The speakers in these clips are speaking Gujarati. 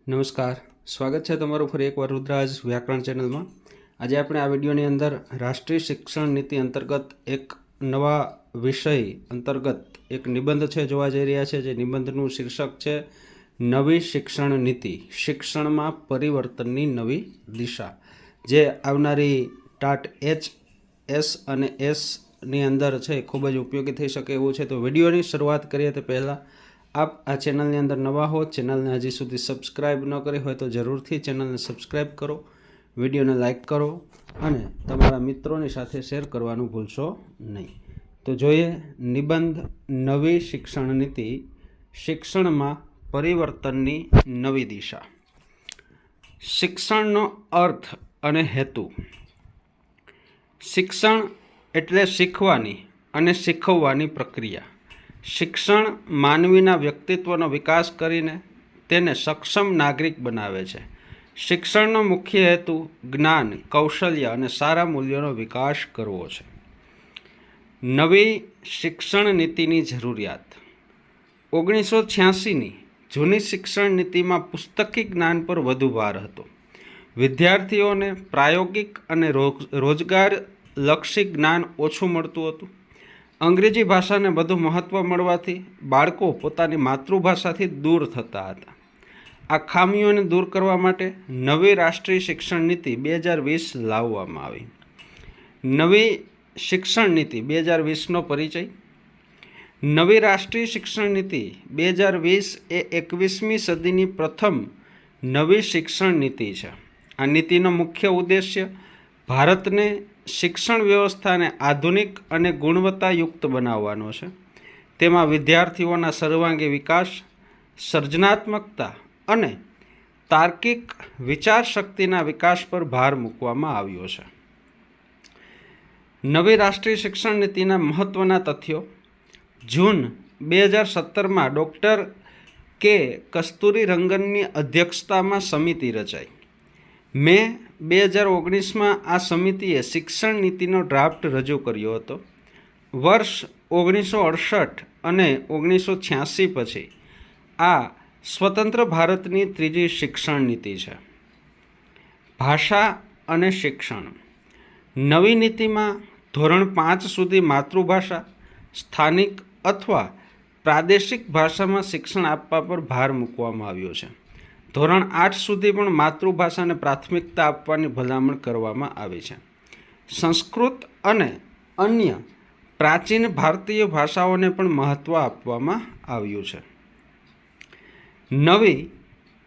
નમસ્કાર, સ્વાગત છે તમારું ફરી એકવાર રુદ્રાજ વ્યાકરણ ચેનલમાં। આજે આપણે આ વિડીયોની અંદર રાષ્ટ્રીય શિક્ષણ નીતિ અંતર્ગત એક નવા વિષય અંતર્ગત એક નિબંધ છે જોવા જઈ રહ્યા છે। જે નિબંધનું શીર્ષક છે નવી શિક્ષણ નીતિ, શિક્ષણમાં પરિવર્તનની નવી દિશા, જે આવનારી ટાટ એચ અને એસની અંદર છે ખૂબ જ ઉપયોગી થઈ શકે એવું છે। તો વિડીયોની શરૂઆત કરીએ તે પહેલાં આપ આ ચેનલની અંદર નવા હો, ચેનલને હજી સુધી સબસ્ક્રાઈબ ન કરી હોય તો જરૂરથી ચેનલને સબસ્ક્રાઈબ કરો, વિડીયોને લાઇક કરો અને તમારા મિત્રોની સાથે શેર કરવાનું ભૂલશો નહીં। તો જોઈએ નિબંધ નવી શિક્ષણ નીતિ, શિક્ષણમાં પરિવર્તનની નવી દિશા। શિક્ષણનો અર્થ અને હેતુ। શિક્ષણ એટલે શીખવાની અને શીખવવાની પ્રક્રિયા। શિક્ષણ માનવીના વ્યક્તિત્વનો વિકાસ કરીને તેને સક્ષમ નાગરિક બનાવે છે। શિક્ષણનો મુખ્ય હેતુ જ્ઞાન, કૌશલ્ય અને સારા મૂલ્યોનો વિકાસ કરવો છે। નવી શિક્ષણ નીતિની જરૂરિયાત। 1986ની જૂની શિક્ષણ નીતિમાં પુસ્તકી જ્ઞાન પર વધુ ભાર હતો। વિદ્યાર્થીઓને પ્રાયોગિક અને રોજગારલક્ષી જ્ઞાન ઓછું મળતું હતું। અંગ્રેજી ભાષાને વધુ મહત્ત્વ મળવાથી બાળકો પોતાની માતૃભાષાથી દૂર થતા હતા। આ ખામીઓને દૂર કરવા માટે નવી રાષ્ટ્રીય શિક્ષણ નીતિ 2020 લાવવામાં આવી। નવી શિક્ષણ નીતિ 2020નો પરિચય। નવી રાષ્ટ્રીય શિક્ષણ નીતિ 2020 એ 21મી સદીની પ્રથમ નવી શિક્ષણ નીતિ છે। આ નીતિનો મુખ્ય ઉદ્દેશ્ય ભારતને શિક્ષણ વ્યવસ્થાને આધુનિક અને ગુણવત્તાયુક્ત બનાવવાનો છે। તેમાં વિદ્યાર્થીઓના સર્વાંગી વિકાસ, સર્જનાત્મકતા અને તાર્કિક વિચારશક્તિના વિકાસ પર ભાર મૂકવામાં આવ્યો છે। નવી રાષ્ટ્રીય શિક્ષણ નીતિના મહત્ત્વના તથ્યો। જૂન 2017માં ડૉક્ટર કે કસ્તુરીરંગનની અધ્યક્ષતામાં સમિતિ રચાઈ। મે 2019માં આ સમિતિએ શિક્ષણ નીતિનો ડ્રાફ્ટ રજૂ કર્યો હતો। વર્ષ 1968 અને 1986 પછી આ સ્વતંત્ર ભારતની ત્રીજી શિક્ષણ નીતિ છે। ભાષા અને શિક્ષણ। નવી નીતિમાં ધોરણ 5 સુધી માતૃભાષા, સ્થાનિક અથવા પ્રાદેશિક ભાષામાં શિક્ષણ આપવા પર ભાર મૂકવામાં આવ્યો છે। ધોરણ 8 સુધી પણ માતૃભાષાને પ્રાથમિકતા આપવાની ભલામણ કરવામાં આવી છે। સંસ્કૃત અને અન્ય પ્રાચીન ભારતીય ભાષાઓને પણ મહત્ત્વ આપવામાં આવ્યું છે। નવી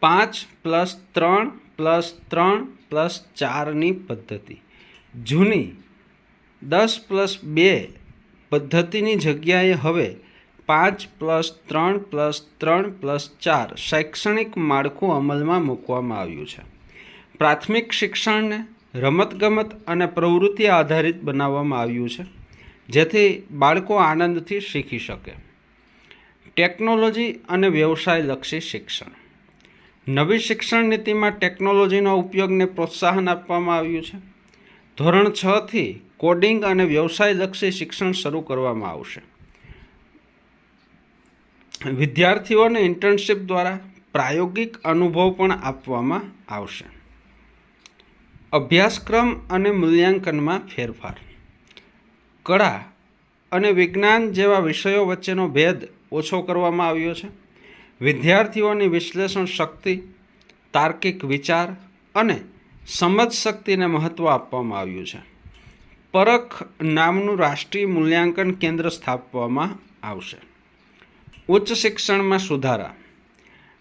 5+3+3+4ની પદ્ધતિ। જૂની 10+2 પદ્ધતિની જગ્યાએ હવે 5+3+3+4 શૈક્ષણિક માળખું અમલમાં મૂકવામાં આવ્યું છે। પ્રાથમિક શિક્ષણને રમતગમત અને પ્રવૃત્તિ આધારિત બનાવવામાં આવ્યું છે, જેથી બાળકો આનંદથી શીખી શકે। ટેકનોલોજી અને વ્યવસાયલક્ષી શિક્ષણ। નવી શિક્ષણ નીતિમાં ટેકનોલોજીનો ઉપયોગને પ્રોત્સાહન આપવામાં આવ્યું છે। ધોરણ 6થી કોડિંગ અને વ્યવસાયલક્ષી શિક્ષણ શરૂ કરવામાં આવશે। વિદ્યાર્થીઓને ઇન્ટર્નશીપ દ્વારા પ્રાયોગિક અનુભવ પણ આપવામાં આવશે। અભ્યાસક્રમ અને મૂલ્યાંકનમાં ફેરફાર। કળા અને વિજ્ઞાન જેવા વિષયો વચ્ચેનો ભેદ ઓછો કરવામાં આવ્યો છે। વિદ્યાર્થીઓની વિશ્લેષણ શક્તિ, તાર્કિક વિચાર અને સમજ શક્તિને મહત્ત્વ આપવામાં આવ્યું છે। પરખ નામનું રાષ્ટ્રીય મૂલ્યાંકન કેન્દ્ર સ્થાપવામાં આવશે। ઉચ્ચ શિક્ષણમાં સુધારા।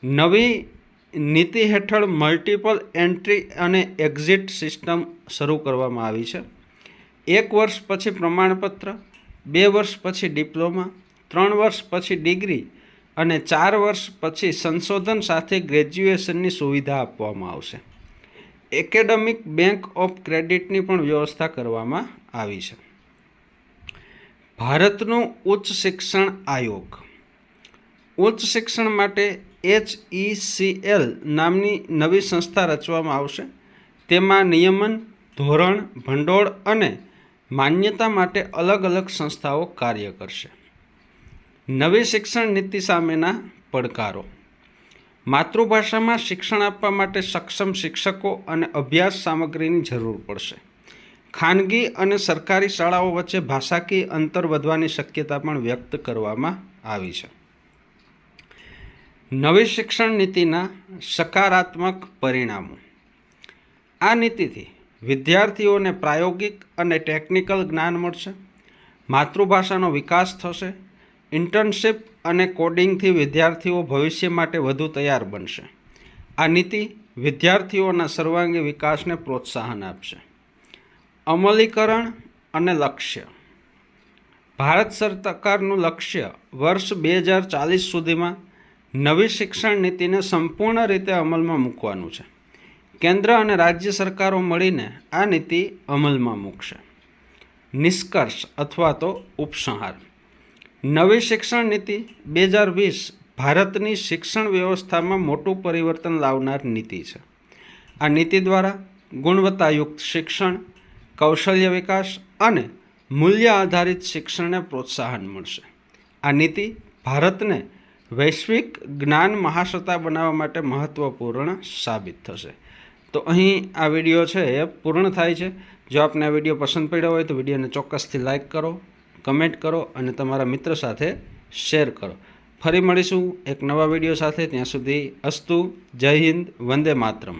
નવી નીતિ હેઠળ મલ્ટિપલ એન્ટ્રી અને એક્ઝિટ સિસ્ટમ શરૂ કરવામાં આવી છે। 1 વર્ષ પછી પ્રમાણપત્ર, 2 વર્ષ પછી ડિપ્લોમા, 3 વર્ષ પછી ડિગ્રી અને 4 વર્ષ પછી સંશોધન સાથે ગ્રેજ્યુએશનની સુવિધા આપવામાં આવશે। એકેડેમિક બેંક ઓફ ક્રેડિટની પણ વ્યવસ્થા કરવામાં આવી છે। ભારતનું ઉચ્ચ શિક્ષણ આયોગ। ઉચ્ચ શિક્ષણ માટે HECL નામની નવી સંસ્થા રચવામાં આવશે। તેમાં નિયમન, ધોરણ, ભંડોળ અને માન્યતા માટે અલગ અલગ સંસ્થાઓ કાર્ય કરશે। નવી શિક્ષણ નીતિ સામેના પડકારો। માતૃભાષામાં શિક્ષણ આપવા માટે સક્ષમ શિક્ષકો અને અભ્યાસ સામગ્રીની જરૂર પડશે. ખાનગી અને સરકારી શાળાઓ વચ્ચે ભાષાકીય અંતર વધવાની શક્યતા પણ વ્યક્ત કરવામાં આવી છે. નવી શિક્ષણ નીતિના સકારાત્મક પરિણામો. આ નીતિથી વિદ્યાર્થીઓને પ્રાયોગિક અને ટેકનિકલ જ્ઞાન મળશે, માતૃભાષાનો વિકાસ થશે, ઇન્ટર્નશિપ અને કોડિંગથી વિદ્યાર્થીઓ ભવિષ્ય માટે વધુ તૈયાર બનશે. આ નીતિ વિદ્યાર્થીઓના સર્વાંગી વિકાસને પ્રોત્સાહન આપશે. અમલીકરણ અને લક્ષ્ય. ભારત સરકારનું લક્ષ્ય વર્ષ 2040 સુધીમાં નવી શિક્ષણ નીતિને સંપૂર્ણ રીતે અમલમાં મૂકવાનું છે. કેન્દ્ર અને રાજ્ય સરકારો મળીને આ નીતિ અમલમાં મૂકશે. નિષ્કર્ષ અથવા તો ઉપસંહાર. નવી શિક્ષણ નીતિ 2020 ભારતની શિક્ષણ વ્યવસ્થામાં મોટું પરિવર્તન લાવનાર નીતિ છે. આ નીતિ દ્વારા ગુણવત્તાયુક્ત શિક્ષણ, કૌશલ્ય વિકાસ અને મૂલ્ય આધારિત શિક્ષણને પ્રોત્સાહન મળશે. આ નીતિ ભારતને વૈશ્વિક જ્ઞાન મહાસત્તા બનાવવા માટે મહત્ત્વપૂર્ણ સાબિત થશે. તો અહીં આ વિડીયો છે એ પૂર્ણ થાય છે. જો આપને આ વિડીયો પસંદ પડ્યો હોય તો વિડીયોને ચોક્કસથી લાઇક કરો, કમેન્ટ કરો અને તમારા મિત્ર સાથે શેર કરો. ફરી મળીશું એક નવા વિડીયો સાથે. ત્યાં સુધી અસ્તુ. જય હિન્દ. વંદે માતરમ.